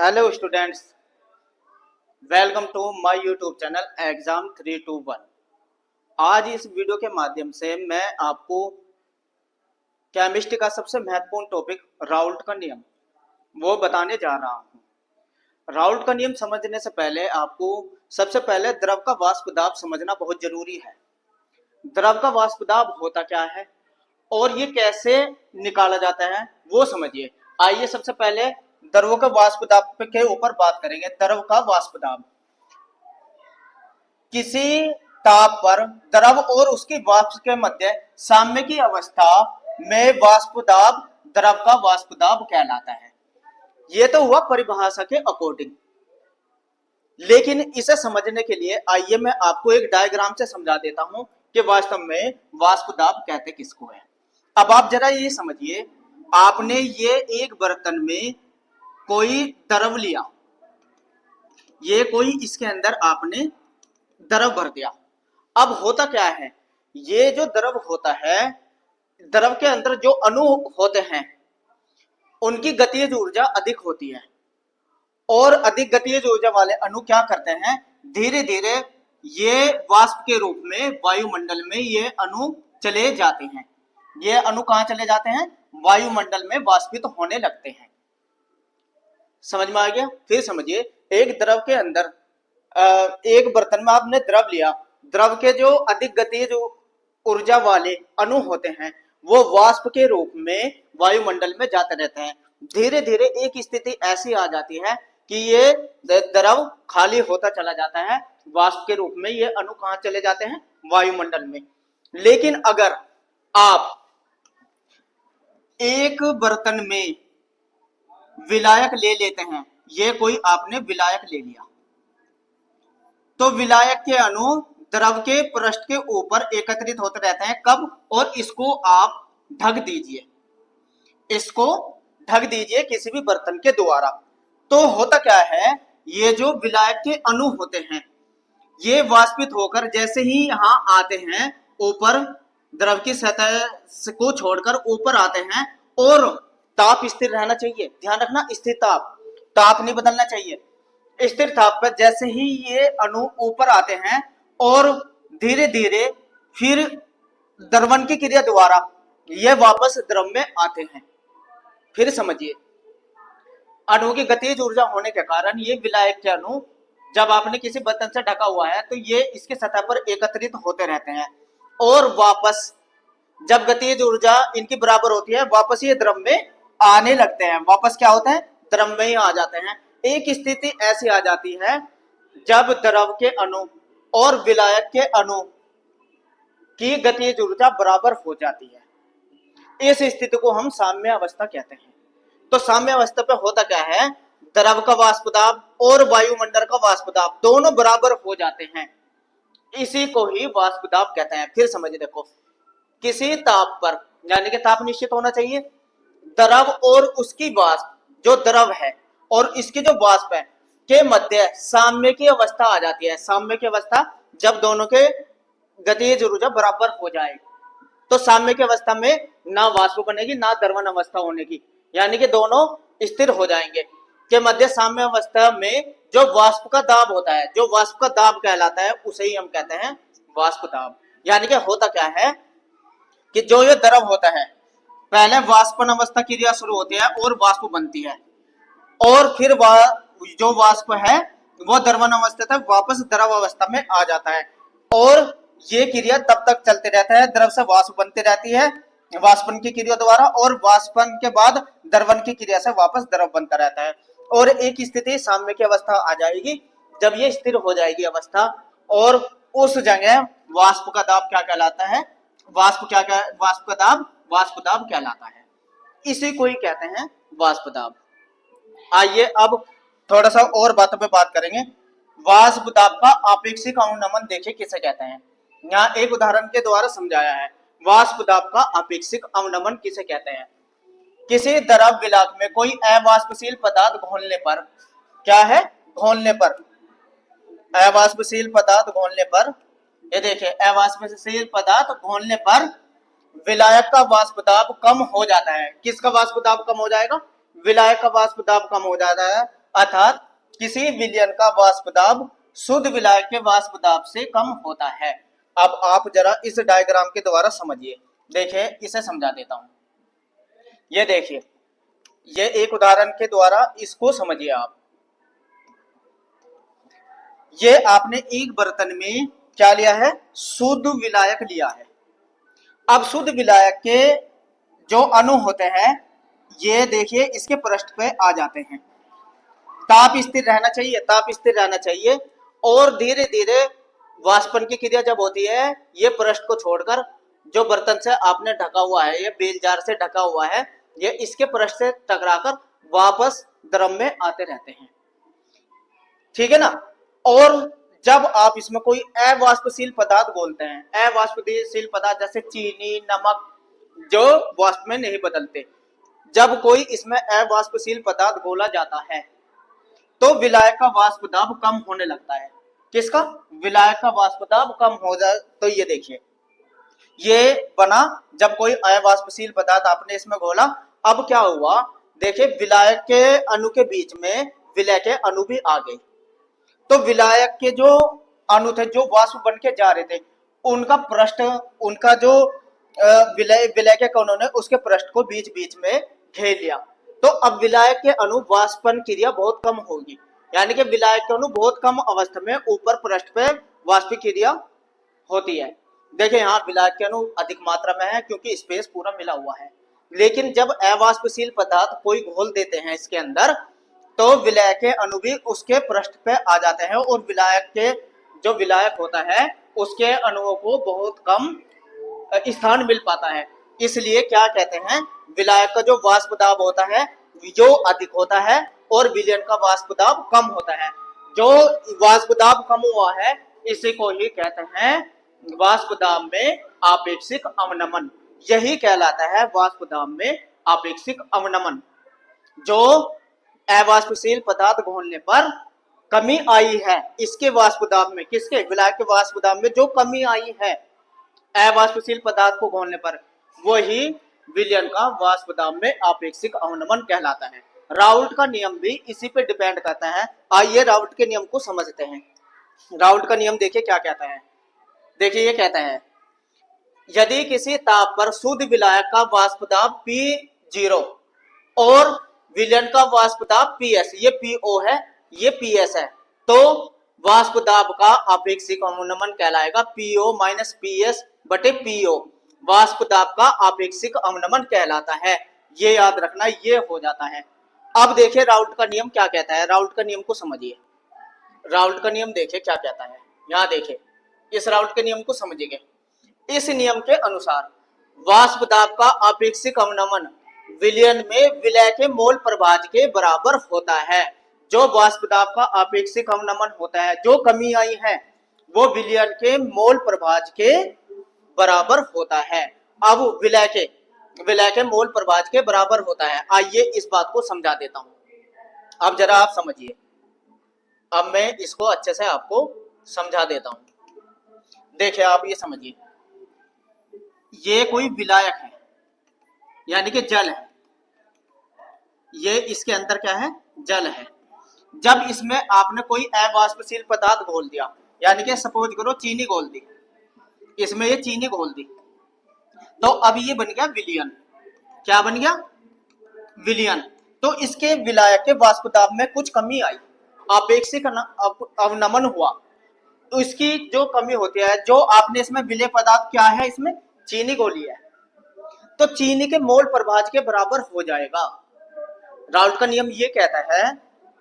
Hello students, welcome to my YouTube channel exam 321। आज इस video के माध्यम से मैं आपको केमिस्ट्री का सबसे महत्वपूर्ण टॉपिक राउल्ट का नियम वो बताने जा रहा हूँ। राउल्ट का नियम समझने से पहले आपको सबसे पहले द्रव का वाष्प दाब समझना बहुत जरूरी है। द्रव का वाष्प दाब होता क्या है और ये कैसे निकाला जाता है वो समझिए। आइए सबसे पहले द्रव का वाष्प दाब के ऊपर बात करेंगे। द्रव का वाष्प दाब किसी ताप पर द्रव और उसकी वाष्प के मध्य साम्य की अवस्था में वाष्प दाब द्रव का वाष्प दाब कहलाता है। यह तो हुआ परिभाषा के अकॉर्डिंग, लेकिन इसे समझने के लिए आइए मैं आपको एक डायग्राम से समझा देता हूं कि वास्तव में वाष्प दाब कहते किसको है। अब आप जरा ये समझिए, आपने ये एक बर्तन में कोई द्रव लिया, ये कोई इसके अंदर आपने द्रव भर दिया। अब होता क्या है, ये जो द्रव होता है, द्रव के अंदर जो अणु होते हैं उनकी गतिज ऊर्जा अधिक होती है और अधिक गतिज ऊर्जा वाले अणु क्या करते हैं, धीरे धीरे ये वाष्प के रूप में वायुमंडल में ये अणु चले जाते हैं। ये अणु कहां चले जाते हैं, वायुमंडल में वाष्पित होने लगते हैं। समझ में आ गया? फिर समझिए, एक द्रव के अंदर एक बर्तन में आपने द्रव लिया, द्रव के जो अधिक गतिज ऊर्जा वाले अणु होते हैं वो वाष्प के रूप में वायुमंडल में जाते रहते हैं। धीरे धीरे एक स्थिति ऐसी आ जाती है कि ये द्रव खाली होता चला जाता है, वाष्प के रूप में ये अणु कहां चले जाते हैं, वायुमंडल में। लेकिन अगर आप एक बर्तन में विलायक ले लेते हैं, ये कोई आपने विलायक ले लिया, तो विलायक के अणु द्रव के पृष्ठ के ऊपर एकत्रित होते रहते हैं। कब? और इसको आप ढक दीजिए, इसको ढक दीजिए किसी भी बर्तन के द्वारा। तो होता क्या है, ये जो विलायक के अणु होते हैं ये वाष्पित होकर जैसे ही यहां आते हैं ऊपर, द्रव की सतह को छोड़कर ऊपर आते हैं और ताप स्थिर रहना चाहिए। ध्यान रखना, स्थिर ताप, ताप नहीं बदलना चाहिए। स्थिर ताप पर जैसे ही ये अणु ऊपर आते हैं और धीरे धीरे फिर द्रवण की क्रिया द्वारा ये वापस द्रव में आते हैं। फिर समझिए, अणु की गतिज ऊर्जा होने के कारण ये विलायक के अणु जब आपने किसी बर्तन से ढका हुआ है तो ये इसके सतह पर एकत्रित होते रहते हैं और वापस जब गतिज ऊर्जा इनकी बराबर होती है वापस ये द्रव में आने लगते हैं। वापस क्या होता है, द्रव में ही आ जाते हैं। एक स्थिति ऐसी आ जाती है जब द्रव के अणु और विलायक के अणु की गतिज ऊर्जा बराबर हो जाती है। इस स्थिति को हम साम्य अवस्था कहते हैं। तो साम्य अवस्था पे होता क्या है, द्रव का वाष्प दाब और वायुमंडल का वाष्प दाब दोनों बराबर हो जाते हैं। इसी को ही वाष्प दाब कहते हैं। फिर समझिए, देखो, किसी ताप पर, यानी कि ताप निश्चित होना चाहिए, द्रव और उसकी वाष्प, जो द्रव है और इसकी जो वाष्प है के मध्य साम्य की अवस्था आ जाती है। साम्य की अवस्था जब दोनों के गतिज ऊर्जा बराबर हो जाए तो साम्य की अवस्था में ना वाष्प बनेगी ना द्रवण अवस्था होने की, यानी कि दोनों स्थिर हो जाएंगे। के मध्य साम्य अवस्था में जो वाष्प का दाब होता है, जो वाष्प का दाब कहलाता है, उसे ही हम कहते हैं वाष्प दाब। यानी कि होता क्या है कि जो ये द्रव होता है पहले वाष्पन अवस्था क्रिया शुरू होती है और वाष्प बनती है और फिर जो वाष्प है वो द्रवण अवस्था तक वापस द्रव अवस्था में आ जाता है और ये क्रिया तब तक चलते रहता है। द्रव से वाष्प बनती रहती है वाष्पन की क्रिया द्वारा और वाष्पन के बाद द्रवण की क्रिया से वापस द्रव बनता रहता है और एक स्थिति साम्य की अवस्था आ जाएगी जब ये स्थिर हो जाएगी अवस्था, और उस जगह वाष्प का दाब क्या कहलाता है, वाष्प का दाब कहलाता है। इसी को ही कहते हैं वाष्प दाब। आइए अब थोड़ा सा और बातों पे बात करेंगे। वाष्प दाब का आपेक्षिक अवनमन देखिए किसे कहते हैं। यहाँ एक उदाहरण के द्वारा समझाया है। वाष्प दाब का आपेक्षिक अवनमन किसे कहते हैं, किसी द्रव विलायक में कोई अवाष्पशील पदार्थ घोलने पर, क्या है, घोलने पर, अवाष्पशील पदार्थ घोलने पर, ये देखिए अवाष्पशील पदार्थ घोलने पर विलायक का वाष्प दाब कम हो जाता है। किसका वाष्प दाब कम हो जाएगा, विलायक का वाष्प दाब कम हो जाता है अर्थात किसी विलयन का वाष्प दाब शुद्ध विलायक के वाष्प दाब से कम होता है। अब आप जरा इस डायग्राम के द्वारा समझिए। देखिए इसे समझा देता हूं। ये देखिए, ये एक उदाहरण के द्वारा इसको समझिए आप। ये आपने एक बर्तन में क्या लिया है? शुद्ध विलायक लिया है। अब शुद्ध विलायक के जो अणु होते हैं, ये देखिए इसके पृष्ठ पे आ जाते हैं। ताप स्थिर रहना चाहिए, ताप स्थिर रहना चाहिए, और धीरे धीरे वाष्पन की क्रिया जब होती है, ये पृष्ठ को छोड़कर जो बर्तन से आपने ढका हुआ है, ये बेल जार से ढका हुआ है, ये इसके पृष्ठ से टकराकर वापस द्रव में आते रहते हैं। ठीक है ना? और जब आप इसमें कोई अवाष्पशील पदार्थ घोलते हैं, अवाष्पशील पदार्थ जैसे चीनी, नमक, जो वाष्प में नहीं बदलते, जब कोई इसमें अवाष्पशील पदार्थ घोला जाता है तो विलायक का वाष्प दाब कम होने लगता है। किसका? विलायक का वाष्प दाब कम हो जाए। तो ये देखिए, ये बना जब कोई अवाष्पशील पदार्थ आपने इसमें घोला। अब क्या हुआ? देखिए विलायक के अणु के बीच में विलय के अणु भी आ गए। तो विलायक के जो अणु थे, जो वाष्प बन के जा रहे थे, उनका पृष्ठ, उनका जो विलय के कणों ने उसके पृष्ठ को बीच बीच में घेर लिया। तो अब विलायक के अणु वाष्पन क्रिया बहुत कम होगी, यानी कि विलायक के अणु बहुत कम अवस्था में ऊपर पृष्ठ पे वाष्प क्रिया होती है। देखिए यहाँ विलायक के अणु अधिक मात्रा में है क्योंकि स्पेस पूरा मिला हुआ है। लेकिन जब अवाष्पशील पदार्थ कोई घोल देते हैं इसके अंदर, तो विलायक के अणु भी उसके पृष्ठ पे आ जाते हैं, और विलायक के जो विलायक होता है उसके अणुओं को बहुत कम स्थान मिल पाता है। इसलिए क्या कहते हैं, विलायक का जो वाष्प दाब होता है जो अधिक होता है, और विलयन का वाष्प दाब कम होता है। जो वाष्प दाब कम हुआ है इसी को ही कहते हैं वाष्प दाब में आपेक्षिक अवनमन। यही कहलाता है वाष्प दाब में आपेक्षिक अवनमन। जो अवाष्पशील पदार्थ घोलने पर कमी आई है इसके वाष्प दाब में, किसके? विलायक के वाष्प दाब में जो कमी आई है अवाष्पशील पदार्थ को घोलने पर, वही विलयन का वाष्प दाब में आपेक्षिक अवनमन कहलाता है। राउल्ट का नियम भी इसी पे डिपेंड करता है। आइए राउल्ट के नियम को समझते हैं। राउल्ट का नियम देखिए क्या कहता है। देखिए ये कहता है, यदि किसी ताप पर शुद्ध विलायक का वाष्प दाब P0 और विलयन का वाष्प दाब PS, ये PO है, ये PS है, तो वाष्प दाब का आपेक्षिक अवनमन कहलाएगा PO माइनस PS बटे PO। वाष्प दाब का आपेक्षिक अवनमन कहलाता है। ये याद रखना, ये हो जाता है। अब देखिए राउल्ट का नियम क्या कहता है। राउल्ट का नियम को समझिए। राउल्ट का नियम देखिए क्या कहता है। यहाँ देखिए, इस राउल्ट के नियम को समझिए। इस नियम के अनुसार वाष्प दाब का आपेक्षिक अवनमन विलयन में विलय के मोल प्रभाज के बराबर होता है। जो वाष्प दाब का आपेक्षिक अवनमन होता है, जो कमी आई है, वो विलयन के मोल प्रभाज के बराबर होता है। अब विलय के मोल प्रभाज के बराबर होता है। आइए इस बात को समझा देता हूं। अब जरा आप समझिए। अब मैं इसको अच्छे से आपको समझा देता हूं। देखिए आप ये समझिए, ये कोई विलायक है, यानी कि जल है। ये इसके अंदर क्या है? जल है। जब इसमें आपने कोई अवाष्पशील पदार्थ घोल दिया, यानी कि सपोज करो चीनी घोल दी, इसमें ये चीनी घोल दी, तो अब ये बन गया विलयन। क्या बन गया? विलयन। तो इसके विलायक के वाष्प दाब में कुछ कमी आई, आपेक्षिक अवनमन हुआ। तो इसकी जो कमी होती है, जो आपने इसमें विलय पदार्थ क्या है, इसमें चीनी घोली है, तो चीनी के मोल प्रभाज के बराबर हो जाएगा। राउल्ट का नियम ये कहता है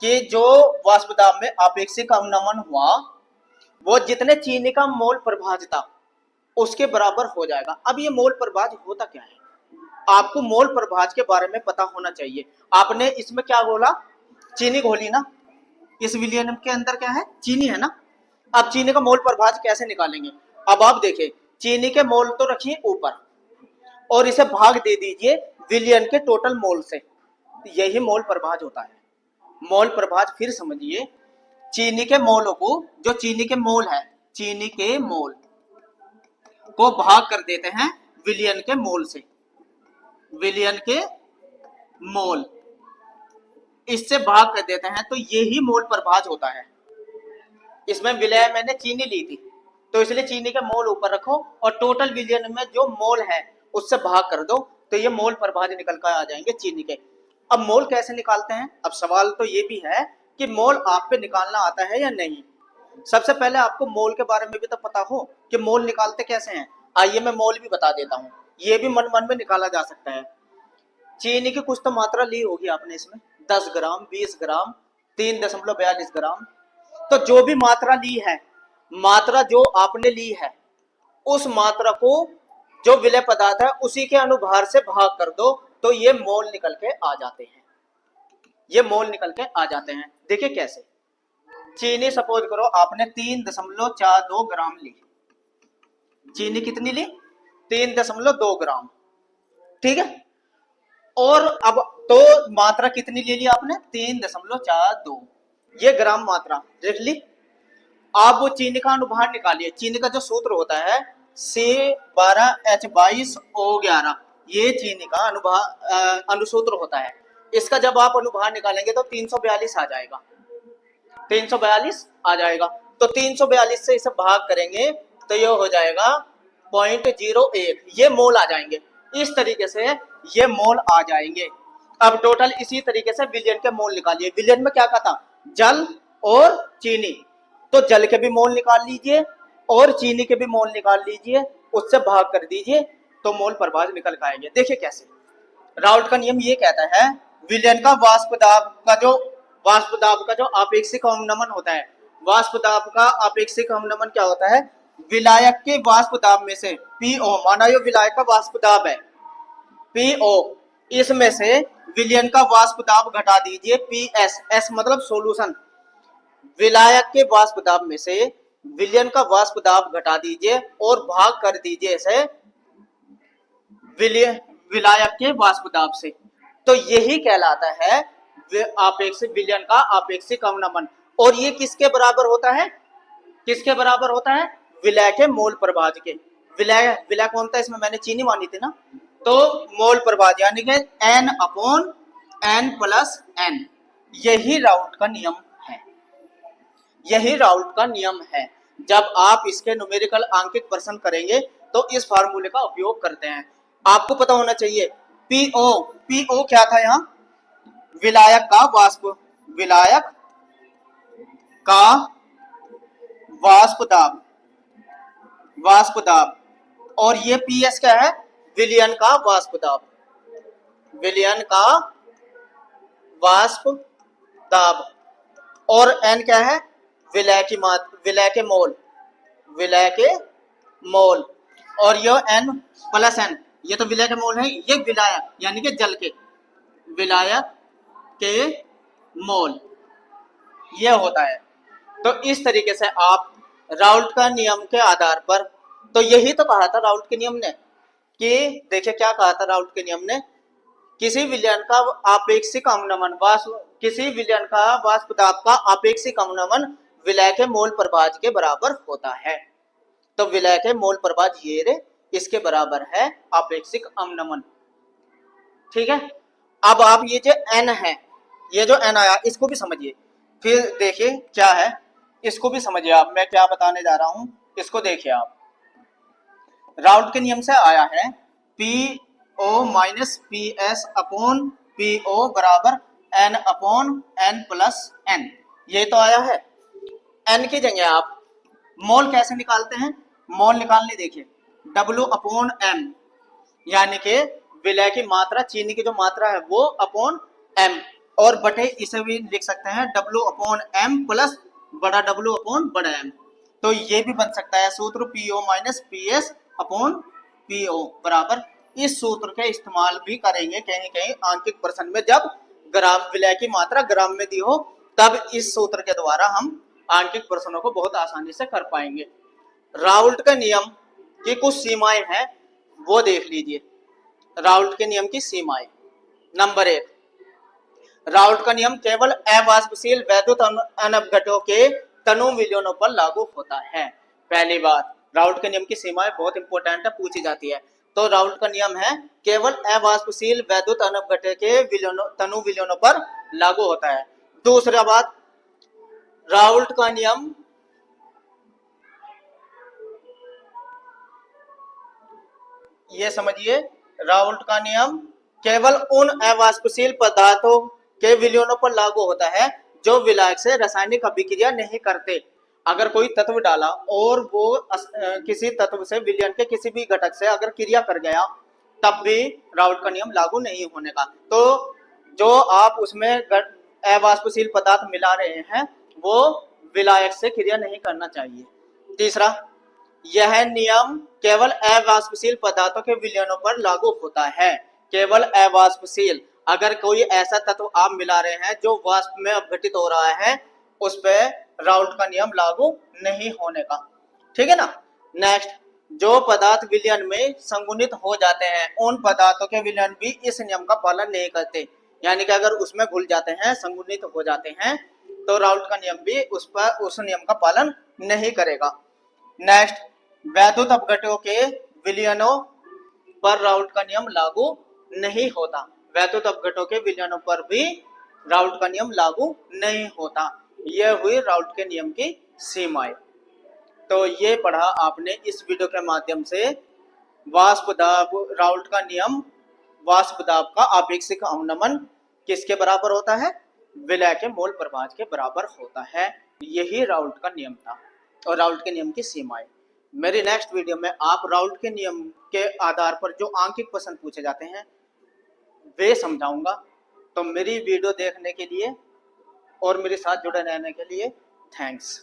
कि जो वाष्प दाब में आपेक्षिक अवनमन हुआ, वो जितने चीनी का मोल प्रभाज था उसके बराबर हो जाएगा। अब ये मोल प्रभाज होता क्या है? आपको मोल प्रभाज के बारे में पता होना चाहिए। आपने इसमें क्या घोला? चीनी घोली ना। इस विलयन के अंदर क्या है? चीनी है ना। अब चीनी का मोल प्रभाज कैसे निकालेंगे? अब आप देखिए, चीनी के मोल तो रखिए ऊपर और इसे भाग दे दीजिए विलयन के टोटल मोल से, यही मोल प्रभाज होता है। मोल प्रभाज फिर समझिए, चीनी के मोलों को, जो चीनी के मोल है, चीनी के मोल को भाग कर देते हैं विलयन के मोल से। विलयन के मोल इससे भाग कर देते हैं तो यही मोल प्रभाज होता है। इसमें विलय मैंने चीनी ली थी तो इसलिए चीनी के मोल ऊपर रखो और टोटल विलयन में जो मोल है उससे भाग कर दो तो ये मोल प्रभाज निकल कर आ जाएंगे चीनी के। अब मोल कैसे निकालते हैं? अब सवाल तो ये भी है कि मोल आप पे निकालना आता है या नहीं। सबसे पहले आपको मोल के बारे में भी तो पता हो कि मोल निकालते कैसे हैं। आइए मैं मोल भी बता देता हूँ, ये भी मन मन में निकाला जा सकता है। चीनी की कुछ तो मात्रा ली होगी आपने इसमें, 10 ग्राम, 20 ग्राम, 3.42 ग्राम। तो जो भी मात्रा ली है, मात्रा जो आपने ली है उस मात्रा को जो विलय पदार्थ है उसी के अनुभार से भाग कर दो तो ये मोल निकल के आ जाते हैं। ये मोल निकल के आ जाते हैं। देखिए कैसे। चीनी सपोज करो आपने 3.42 ग्राम ली। चीनी कितनी ली? 3.2 ग्राम। ठीक है। और अब तो मात्रा कितनी ले ली आपने? 3.42। ये ग्राम मात्रा देख ली। आप वो चीनी का अनुभार निकालिए। चीनी का जो सूत्र होता है C12H22O11, ये चीनी का अनुसूत्र होता है। इसका जब आप अनुभार निकालेंगे तो 342 आ जाएगा। 342 आ जाएगा। तो 342 से इसे भाग करेंगे तो ये हो जाएगा 0.01। ये मोल आ जाएंगे। इस तरीके से ये मोल आ जाएंगे। अब टोटल इसी तरीके से विलयन के मोल निकालिए। विलयन में क्या कहता? जल और चीनी। तो जल के भी मोल निकाल लीजिए और चीनी के भी मोल निकाल लीजिए, उससे भाग कर दीजिए तो मोल प्रभाज निकल के आएंगे। देखिए कैसे। राउल्ट का नियम ये कहता है विलयन का वाष्प दाब का जो आपेक्षिक अवनमन होता है, वाष्प दाब का आपेक्षिक अवनमन क्या होता है? विलायक के वाष्प दाब में से PO, माना ये विलायक का वाष्प दाब है PO, इसमें से विलयन का वाष्प दाब घटा दीजिए PS, S मतलब सॉल्यूशन। विलायक के वाष्प दाब में से विलयन का वाष्प दाब घटा दीजिए और भाग कर दीजिए इसे विलायक के वाष्प दाब से। तो यही कहलाता है आपेक्षिक विलयन का आपेक्षिक अवनमन। और ये किसके बराबर होता है? किसके बराबर होता है? विलय के मोल प्रभाज के। विलय कौन था इसमें? मैंने चीनी मानी थी ना। तो मोल प्रभाज यानी कि N/N+N। यही राउल्ट का नियम है। यही राउल्ट का नियम है। जब आप इसके न्यूमेरिकल आंकिक प्रश्न करेंगे तो इस फार्मूले का उपयोग करते हैं। आपको पता होना चाहिए PO क्या था यहाँ? विलायक का वाष्प, विलायक का वाष्प दाब। और ये PS क्या है? विलयन का वाष्प दाब। विलयन का वाष्प दाब। और N क्या है? विलय के मोल। विलय के मोल। और ये N+N, ये तो विलय के मोल है। ये विलायक यानी कि जल के विलायक के मोल ये होता है। तो इस तरीके से आप राउल्ट का नियम के आधार पर, तो यही तो कहा था राउल्ट के नियम ने कि देखिए क्या कहा था राउल्ट के नियम ने, किसी विलयन का आपेक्षिक अवनमन किसी विलयन का वाष्प दाब का आपेक्षिक अवनमन विलय के मोल प्रभाज के बराबर होता है। तो विलय के मोल प्रभाज ये रे, इसके बराबर है आपेक्षिक अवनमन। ठीक है। अब आप ये जो N है, ये जो N आया इसको भी समझिए। फिर देखिए क्या है, इसको भी समझिए आप। मैं क्या बताने जा रहा हूं इसको देखिए आप। राउल्ट के नियम से आया है PO-PS/PO बराबर N/N+N। ये तो आया है। N की जगह आप मोल कैसे निकालते हैं? मोल निकालने देखिए W/M, यानी कि विलय की मात्रा, चीनी की जो मात्रा है वो अपॉन M, और बटे इसे भी लिख सकते हैं W/M प्लस बड़ा W/M। तो ये भी बन सकता है सूत्र PO-PS/PO बराबर। इस सूत्र के इस्तेमाल भी करेंगे कहीं कहीं आंकिक प्रश्न में, जब ग्राम विलय की मात्रा ग्राम में दी हो तब इस सूत्र के द्वारा हम आंकिक प्रश्नों को बहुत आसानी से कर पाएंगे। राउल्ट के नियम की कुछ सीमाएं हैं वो देख लीजिए। राउल्ट के नियम की सीमाएं। नंबर 1, राउल्ट का नियम केवल अवाष्पशील वैद्युत अनवघटों के तनु विलयनों पर लागू होता है। पहली बात, राउल्ट के नियम की सीमाएं बहुत इंपॉर्टेंट है, पूछी जाती है। तो राउल्ट का नियम है केवल अवाष्पशील वैद्युत अनवघट के तनु विलयनों पर लागू होता है। दूसरा बात, राउल्ट का नियम ये समझिए, राउल्ट का नियम केवल उन अवाष्पशील पदार्थों के विलयनों पर लागू होता है जो विलायक से रासायनिक अभिक्रिया नहीं करते। अगर कोई तत्व डाला और वो किसी तत्व से विलयन के किसी भी घटक से अगर क्रिया कर गया, तब भी राउल्ट का नियम लागू नहीं होने का। तो जो आप उसमें अवाष्पशील पदार्थ मिला रहे हैं वो विलायक से क्रिया नहीं करना चाहिए। तीसरा, यह नियम केवल अवाष्पशील पदार्थों के विलयनों पर लागू होता है। केवल अवाष्पशील, अगर कोई ऐसा तत्व आप मिला रहे हैं जो वाष्प में अपघटित हो रहा है, उस पर राउल्ट का नियम लागू नहीं होने का। ठीक है ना। नेक्स्ट, जो पदार्थ विलयन में संगुणित हो जाते हैं उन पदार्थों के विलयन भी इस नियम का पालन नहीं करते। यानी कि अगर उसमें घुल जाते हैं, संगुणित हो जाते हैं, तो राउल्ट का नियम भी उस नियम का पालन नहीं करेगा। नेक्स्ट, वैद्युत अपघटकों के विलयनों पर राउल्ट का नियम लागू नहीं होता। वैद्युत अपघटकों के विलयनों पर भी राउल्ट का नियम लागू नहीं होता। यह हुई राउल्ट के नियम की सीमाएं। तो ये पढ़ा आपने इस वीडियो के माध्यम से वाष्प दाब, राउल्ट का नियम वाष्प दाब का आपेक्षिक अवनमन किसके बराबर होता है? विलय के मोल प्रभाज के बराबर होता है। यही राउल्ट का नियम था और राउल्ट के नियम की सीमाएं। मेरी नेक्स्ट वीडियो में आप राउल्ट के नियम के आधार पर जो आंकिक प्रश्न पूछे जाते हैं वे समझाऊंगा। तो मेरी वीडियो देखने के लिए और मेरे साथ जुड़े रहने के लिए थैंक्स।